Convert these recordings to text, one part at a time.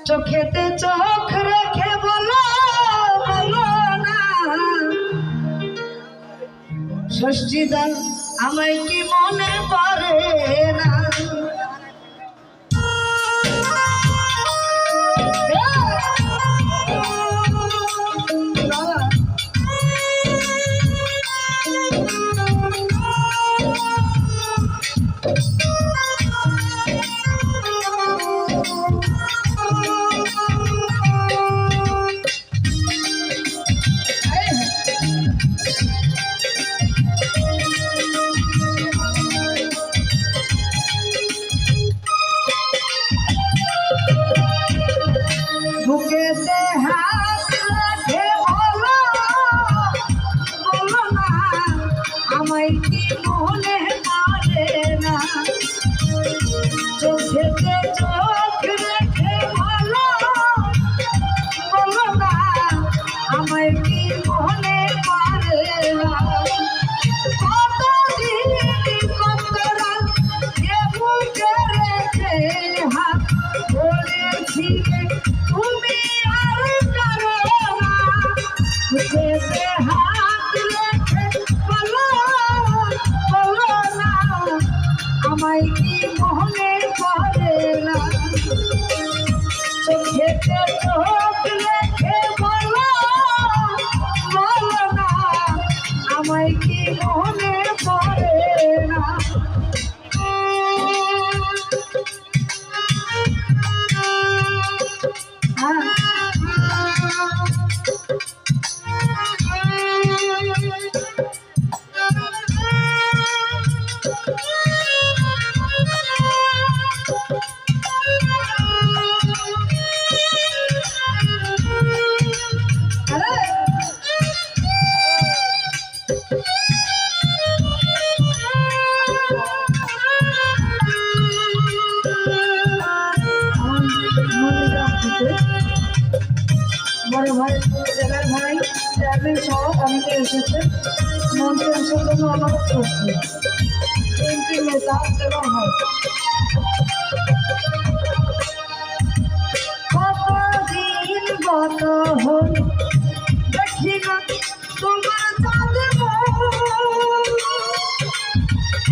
চোখেতে চোখ রেখে বলো বলো না ষষ্ঠীদা আমায় কি মনে পড়ে না বুকেতে হাত রেখে বলো বলো না আমায় কি মনে পড়ে না চোখেতে চোখ রেখে বলো বলো না আমায় কি মনে পড়ে না কতদিন কত রাত এ বুকে রেখে হাত ধরেছিলে তুমি আর কারো না বুকেতে হাত রেখে বলো বলো না আমায় কি মনে পড়ে না চোখেতে চোখ রেখে বলো বলো না আমায় কি মনে পড়ে না বড় ভাই জেলার ভাই চেয়ারম্যান সহ অনেকে এসেছে মঞ্চে আসার জন্য অনুরোধ করছি এমপি নেতা এবং ভাই কতদিন গত হল দেখি না তোমার চাঁদের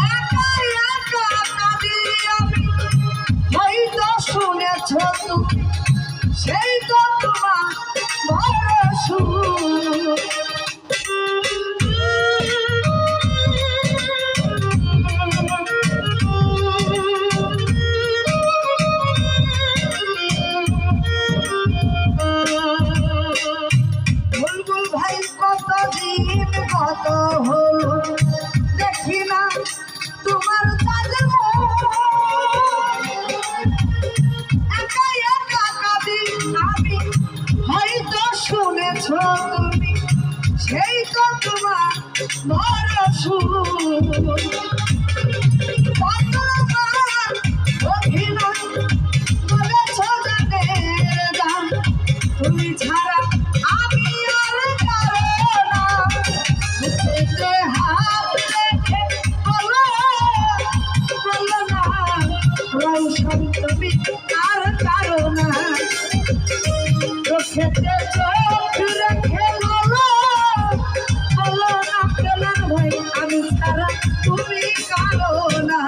একা একা কাঁদি আমি হয়তো শুনেছ তুমি সেই তো তোমার ভরসা বুলবুল ভাই কতদিন কত হল দেখি না তোমার চাঁদের একা একা কাঁদি আমি হয়তো শুনেছ তুমি সেই তো তোমার ভরসা অভিনয় বলেছ গানের গান তুমি ছাড়া আমি আর কারো না বুকেতে হাত রেখে বলো বলো না রৌশন তুমি আর কারো না চোখেতে চোখ রেখে বলো বলো না কেলার ভাই আমি ছাড়া তুমি কারো না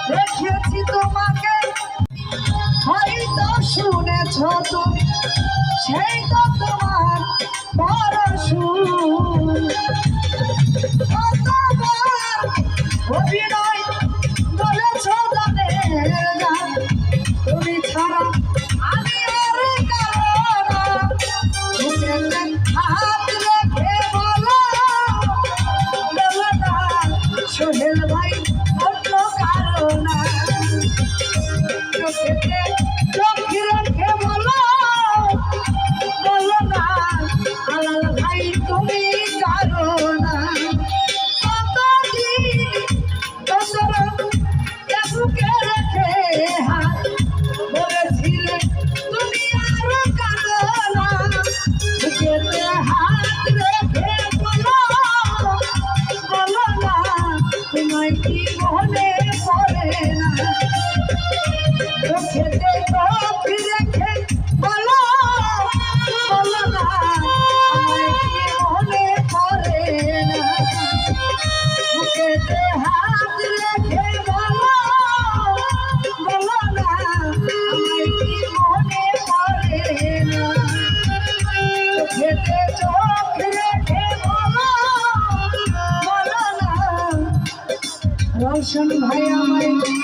দেখেছি তোমাকে হয়তো শুনেছ তুমি সেই তো তোমার বড় সুর কতবার অভিনয় বলেছ গানের গান তুমি ছাড়া আমি আর কারো না বুকেতে হাত রেখে বলো বলো না সোহেল ভাই অন্য কারো না চোখেতে চোখ রেখে বলো বলো না আলাল ভাই তুমি কারো না কতদিন কতরা বুকে রেখে হাত বলেছিলে তুমি আর কারো না বুকেতে হাত রেখে বলো বলো না তোমায় কি মনে পড়ে না চোখেতে চোখ রেখে বলো বলো না আমায় কি মনে পড়ে না বুকেতে হাত রেখে বলো বলো না আমায় কি মনে পড়ে না চোখেতে চোখ রেখে বলো বলো না রওশন ভাই আমায়